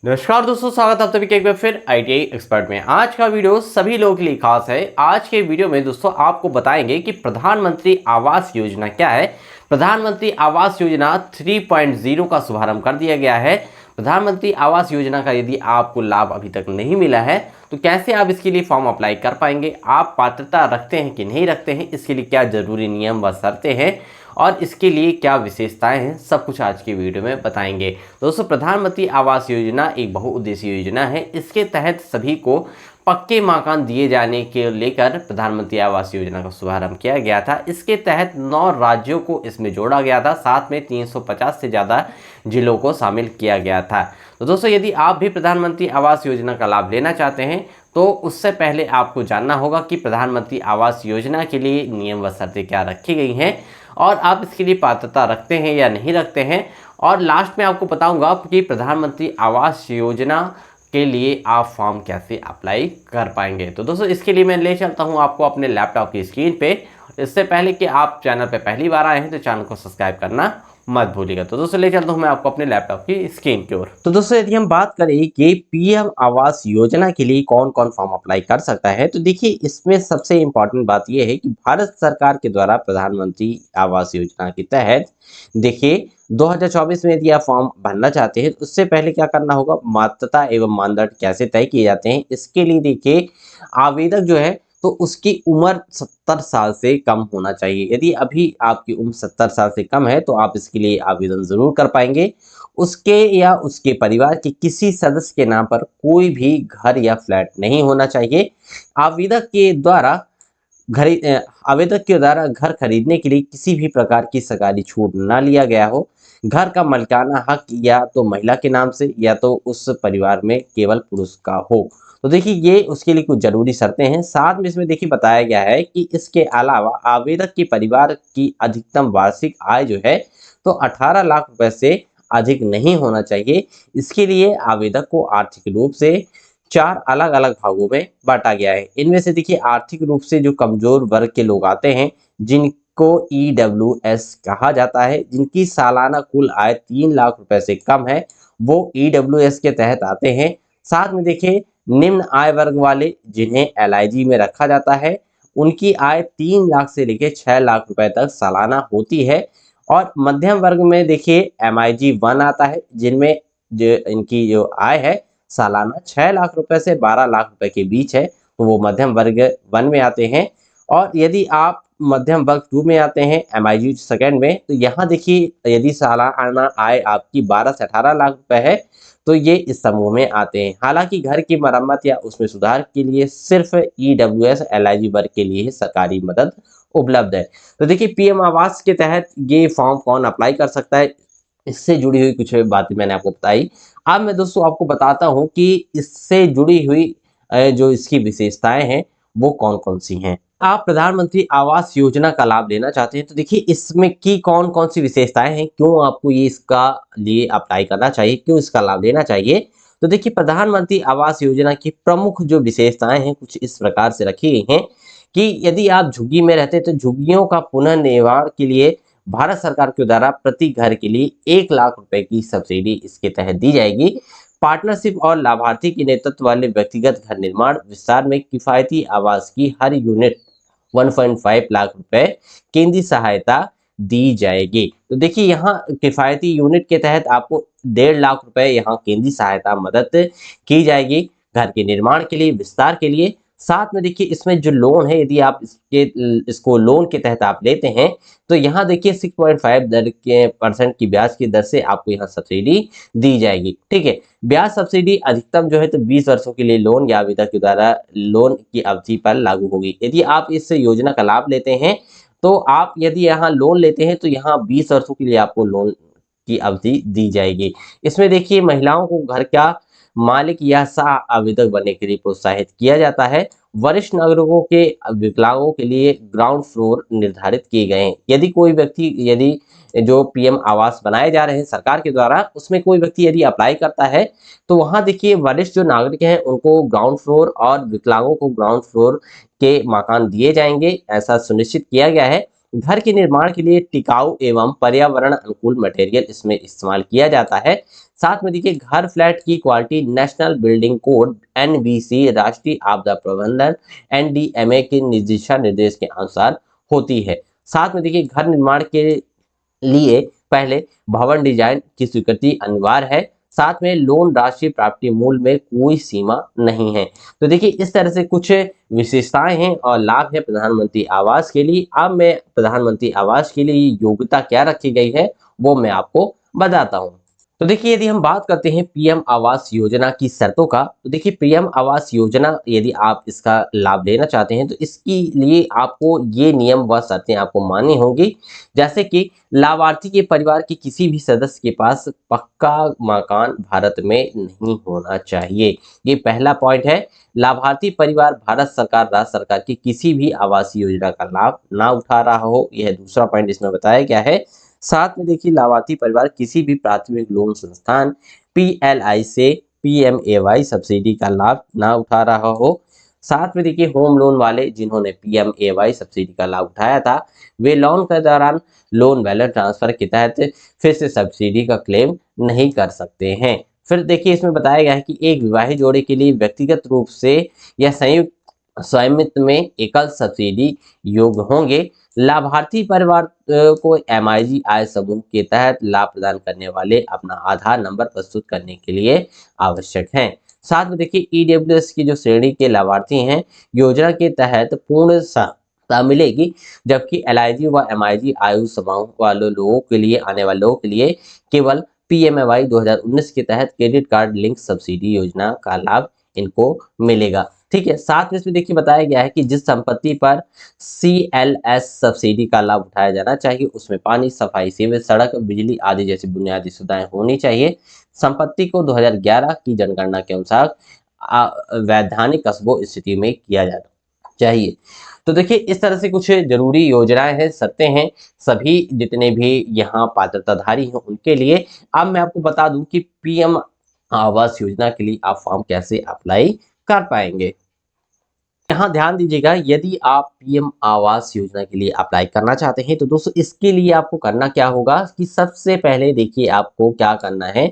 नमस्कार दोस्तों, स्वागत है आप सभी का एक बार फिर ITI एक्सपर्ट में। आज का वीडियो सभी लोगों के लिए खास है। आज के वीडियो में दोस्तों आपको बताएंगे कि प्रधानमंत्री आवास योजना क्या है। प्रधानमंत्री आवास योजना 3.0 का शुभारंभ कर दिया गया है। प्रधानमंत्री आवास योजना का यदि आपको लाभ अभी तक नहीं मिला है तो कैसे आप इसके लिए फॉर्म अप्लाई कर पाएंगे, आप पात्रता रखते हैं कि नहीं रखते हैं, इसके लिए क्या जरूरी नियम व शर्तें हैं और इसके लिए क्या विशेषताएं हैं, सब कुछ आज की वीडियो में बताएंगे। दोस्तों, प्रधानमंत्री आवास योजना एक बहुउद्देशीय योजना है। इसके तहत सभी को पक्के मकान दिए जाने के लेकर प्रधानमंत्री आवास योजना का शुभारंभ किया गया था। इसके तहत 9 राज्यों को इसमें जोड़ा गया था, साथ में 350 से ज़्यादा जिलों को शामिल किया गया था। तो दोस्तों, यदि आप भी प्रधानमंत्री आवास योजना का लाभ लेना चाहते हैं तो उससे पहले आपको जानना होगा कि प्रधानमंत्री आवास योजना के लिए नियम व शर्तें क्या रखी गई हैं और आप इसके लिए पात्रता रखते हैं या नहीं रखते हैं। और लास्ट में आपको बताऊंगा कि प्रधानमंत्री आवास योजना के लिए आप फॉर्म कैसे अप्लाई कर पाएंगे। तो दोस्तों, इसके लिए मैं ले चलता हूं आपको अपने लैपटॉप की स्क्रीन पे। इससे पहले कि आप चैनल पे पहली बार आए हैं तो चैनल को सब्सक्राइब करना मत भूलिएगा। तो दोस्तों, ले चलता हूं मैं आपको अपने लैपटॉप की स्क्रीन की ओर। तो दोस्तों, यदि हम बात करें कि पीएम आवास योजना के लिए कौन कौन फॉर्म अप्लाई कर सकता है, तो देखिए इसमें सबसे इंपॉर्टेंट बात यह है कि भारत सरकार के द्वारा प्रधानमंत्री आवास योजना के तहत देखिए 2024 में यदि आप फॉर्म भरना चाहते हैं तो उससे पहले क्या करना होगा, मात्रता एवं मानदंड कैसे तय किए जाते हैं। इसके लिए देखिए आवेदक जो है तो उसकी उम्र 70 साल से कम होना चाहिए। यदि अभी आपकी उम्र 70 साल से कम है तो आप इसके लिए आवेदन जरूर कर पाएंगे। उसके या उसके परिवार के किसी सदस्य के नाम पर कोई भी घर या फ्लैट नहीं होना चाहिए। आवेदक के द्वारा आवेदक के द्वारा घर खरीदने के लिए किसी भी प्रकार की सरकारी छूट ना लिया गया हो। घर का मालिकाना हक या तो महिला के नाम से या तो उस परिवार में केवल पुरुष का हो। तो देखिए ये उसके लिए कुछ जरूरी शर्तें हैं। साथ में इसमें देखिए बताया गया है कि इसके अलावा आवेदक के परिवार की अधिकतम वार्षिक आय जो है तो 18 लाख रुपए से अधिक नहीं होना चाहिए। इसके लिए आवेदक को आर्थिक रूप से 4 अलग अलग भागों में बांटा गया है। इनमें से देखिए आर्थिक रूप से जो कमजोर वर्ग के लोग आते हैं, जिनको EWS कहा जाता है, जिनकी सालाना कुल आय 3 लाख रुपए से कम है, वो EWS के तहत आते हैं। साथ में देखिए निम्न आय वर्ग वाले जिन्हें LIG में रखा जाता है, उनकी आय 3 लाख से लेकर 6 लाख रुपए तक सालाना होती है। और मध्यम वर्ग में देखिए MIG 1 आता है, जिनमें जो इनकी जो आय है सालाना 6 लाख रुपए से 12 लाख रुपए के बीच है, तो वो मध्यम वर्ग 1 में आते हैं। और यदि आप मध्यम वर्ग 2 में आते हैं, MIG सेकंड में, तो यहाँ देखिए यदि सालाना आय आपकी 12 से 18 लाख रुपए है तो ये इस समूह में आते हैं। हालांकि घर की मरम्मत या उसमें सुधार के लिए सिर्फ EWS LIG वर्ग के लिए सरकारी मदद उपलब्ध है। तो देखिए पीएम आवास के तहत ये फॉर्म कौन अप्लाई कर सकता है, इससे जुड़ी हुई कुछ बातें मैंने आपको बताई। अब मैं दोस्तों आपको बताता हूं कि इससे जुड़ी हुई जो इसकी विशेषताएं हैं वो कौन कौन सी हैं। आप प्रधानमंत्री आवास योजना का लाभ लेना चाहते हैं तो देखिए इसमें की कौन कौन सी विशेषताएं हैं, क्यों आपको ये इसका लिए अप्लाई करना चाहिए, क्यों इसका लाभ लेना चाहिए। तो देखिए प्रधानमंत्री आवास योजना की प्रमुख जो विशेषताएं हैं कुछ इस प्रकार से रखी गई हैं कि यदि आप झुग्गी में रहते हैं तो झुग्गियों का पुनर्निर्माण के लिए भारत सरकार के द्वारा प्रति घर के लिए 1 लाख रुपए की सब्सिडी इसके तहत दी जाएगी। पार्टनरशिप और लाभार्थी के नेतृत्व वाले व्यक्तिगत घर निर्माण विस्तार में किफायती आवास की हर यूनिट 1.5 लाख रुपए केंद्रीय सहायता दी जाएगी। तो देखिए यहाँ किफायती यूनिट के तहत आपको 1.5 लाख रुपए यहाँ केंद्रीय सहायता मदद की जाएगी घर के निर्माण के लिए, विस्तार के लिए। साथ में देखिए इसमें जो लोन है, यदि आप इसको लोन के तहत आप लेते हैं तो यहाँ देखिए 6.5% की ब्याज की दर से आपको यहाँ सब्सिडी दी जाएगी। ठीक है, ब्याज सब्सिडी अधिकतम जो है तो 20 वर्षों के लिए लोन या आवेदक के द्वारा लोन की अवधि पर लागू होगी। यदि आप इस योजना का लाभ लेते हैं तो आप यदि यहाँ लोन लेते हैं तो यहाँ 20 वर्षों के लिए आपको लोन की अवधि दी जाएगी। इसमें देखिए महिलाओं को घर का मालिक या सह आवेदक बनने के लिए प्रोत्साहित किया जाता है। वरिष्ठ नागरिकों के विकलांगों के लिए ग्राउंड फ्लोर निर्धारित किए गए हैं। यदि कोई व्यक्ति यदि जो पीएम आवास बनाए जा रहे हैं सरकार के द्वारा, उसमें कोई व्यक्ति यदि अप्लाई करता है तो वहां देखिए वरिष्ठ जो नागरिक हैं उनको ग्राउंड फ्लोर और विकलांगों को ग्राउंड फ्लोर के मकान दिए जाएंगे, ऐसा सुनिश्चित किया गया है। घर के निर्माण के लिए टिकाऊ एवं पर्यावरण अनुकूल मटेरियल इसमें इस्तेमाल किया जाता है। साथ में देखिए घर फ्लैट की quality national building code NBC राष्ट्रीय आपदा प्रबंधन NDMA के दिशा निर्देश के अनुसार होती है। साथ में देखिए घर निर्माण के लिए पहले भवन डिजाइन की स्वीकृति अनिवार्य है। साथ में लोन राशि प्राप्ति मूल्य में कोई सीमा नहीं है। तो देखिए इस तरह से कुछ विशेषताएं हैं और लाभ है प्रधानमंत्री आवास के लिए। अब मैं प्रधानमंत्री आवास के लिए योग्यता क्या रखी गई है वो मैं आपको बताता हूँ। तो देखिए यदि हम बात करते हैं पीएम आवास योजना की शर्तों का, तो देखिए पीएम आवास योजना यदि आप इसका लाभ लेना चाहते हैं तो इसके लिए आपको ये नियम व शर्तें आपको माननी होंगी। जैसे कि लाभार्थी के परिवार के किसी भी सदस्य के पास पक्का मकान भारत में नहीं होना चाहिए। ये पहला पॉइंट है। लाभार्थी परिवार भारत सरकार राज्य सरकार की किसी भी आवास योजना का लाभ ना उठा रहा हो, यह दूसरा पॉइंट इसमें बताया गया है। साथ में देखिए लाभार्थी परिवार किसी भी प्राथमिक लोन संस्थान PLI से PMAY सब्सिडी का लाभ ना उठा रहा हो। साथ में देखिए होम लोन वाले जिन्होंने PMAY सब्सिडी का लाभ उठाया था वे लोन के दौरान लोन बैलेंस ट्रांसफर के तहत फिर से सब्सिडी का क्लेम नहीं कर सकते हैं। फिर देखिए इसमें बताया गया है कि एक विवाहित जोड़े के लिए व्यक्तिगत रूप से या संयुक्त स्वामित्व में एकल सब्सिडी योग्य होंगे। लाभार्थी परिवार को MIG आय समूह के तहत लाभ प्रदान करने वाले अपना आधार नंबर प्रस्तुत करने के लिए आवश्यक है। साथ में देखिए EWS की जो श्रेणी के लाभार्थी हैं योजना के तहत पूर्ण सहायता मिलेगी, जबकि LIG व MIG आयु समूह वाले लोगों के लिए आने वाले लोगों के लिए केवल PMAY 2019 के तहत क्रेडिट कार्ड लिंक सब्सिडी योजना का लाभ इनको मिलेगा। ठीक है। साथ में इसमें देखिए बताया गया है कि जिस संपत्ति पर CLS सब्सिडी का लाभ उठाया जाना चाहिए उसमें पानी, सफाई, सीवरेज, सड़क, बिजली आदि जैसी बुनियादी सुविधाएं होनी चाहिए। संपत्ति को 2011 की जनगणना के अनुसार वैधानिक कस्बों स्थिति में किया जाना चाहिए। तो देखिए इस तरह से कुछ जरूरी योजनाएं हैं, शर्तें हैं सभी जितने भी यहाँ पात्रताधारी हैं उनके लिए। अब मैं आपको बता दूं कि PM आवास योजना के लिए आप फॉर्म कैसे अप्लाई कर पाएंगे। यहाँ ध्यान दीजिएगा, यदि आप PM आवास योजना के लिए अप्लाई करना चाहते हैं तो दोस्तों इसके लिए आपको करना क्या होगा कि सबसे पहले देखिए आपको क्या करना है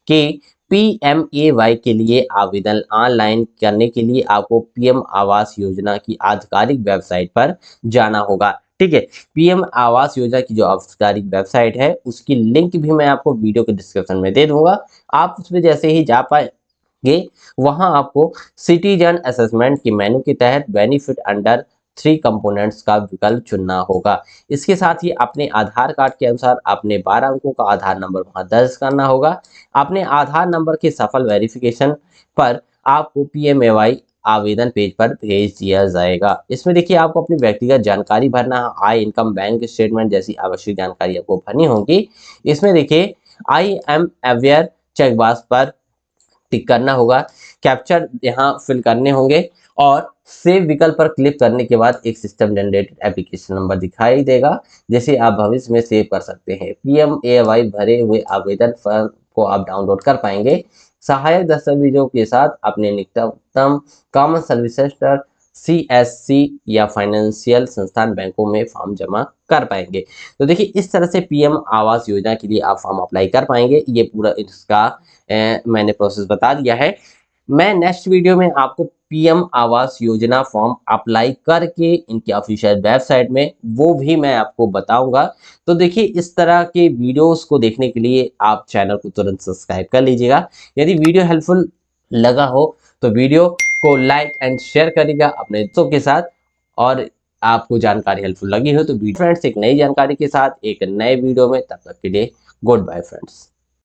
कि PMAY के लिए आवेदन ऑनलाइन करने के लिए आपको PM आवास योजना की आधिकारिक वेबसाइट पर जाना होगा। ठीक है। PM आवास योजना की जो आधिकारिक वेबसाइट है उसकी लिंक भी मैं आपको वीडियो के डिस्क्रिप्शन में दे दूंगा। आप उसमें जैसे ही जा पाए वहां आपको सिटीजन असेसमेंट के मेनू के तहत बेनिफिट अंडर 3 कंपोनेंट्स का विकल्प चुनना होगा। इसके साथ ही अपने आधार कार्ड के अनुसार अपने 12 अंकों का आधार नंबर वहां दर्ज करना होगा। अपने आधार नंबर के सफल वेरिफिकेशन पर आपको PMAY आवेदन पेज पर भेज दिया जाएगा। इसमें देखिए आपको अपनी व्यक्तिगत जानकारी भरना, आय, इनकम, बैंक स्टेटमेंट जैसी आवश्यक जानकारी आपको भरनी होगी। इसमें देखिए I am aware चेकबॉक्स पर टिक करना होगा, कैप्चर यहाँ फिल करने होंगे और सेव विकल्प पर क्लिक करने के बाद एक सिस्टम जनरेटेड एप्लीकेशन नंबर दिखाई देगा जिसे आप भविष्य में सेव कर सकते हैं। PMAY भरे हुए आवेदन फॉर्म को आप डाउनलोड कर पाएंगे। सहायक दस्तावेजों के साथ अपने निकटतम कॉमन सर्विस सेंटर CSC या फाइनेंशियल संस्थान बैंकों में फॉर्म जमा कर पाएंगे। तो देखिए इस तरह से PM आवास योजना के लिए आप फॉर्म अप्लाई कर पाएंगे। ये पूरा इसका मैंने प्रोसेस बता दिया है। मैं नेक्स्ट वीडियो में आपको PM Awas Yojana form apply करके इनकी ऑफिशियल वेबसाइट में वो भी मैं आपको बताऊंगा। तो देखिए इस तरह के वीडियोस को देखने के लिए आप चैनल को तुरंत सब्सक्राइब कर लीजिएगा। यदि वीडियो हेल्पफुल लगा हो तो वीडियो को लाइक एंड शेयर करिएगा अपने दोस्तों के साथ, और आपको जानकारी हेल्पफुल लगी हो तो फ्रेंड्स एक नई जानकारी के साथ एक नए वीडियो में, तब तक के लिए गुड बाय फ्रेंड्स।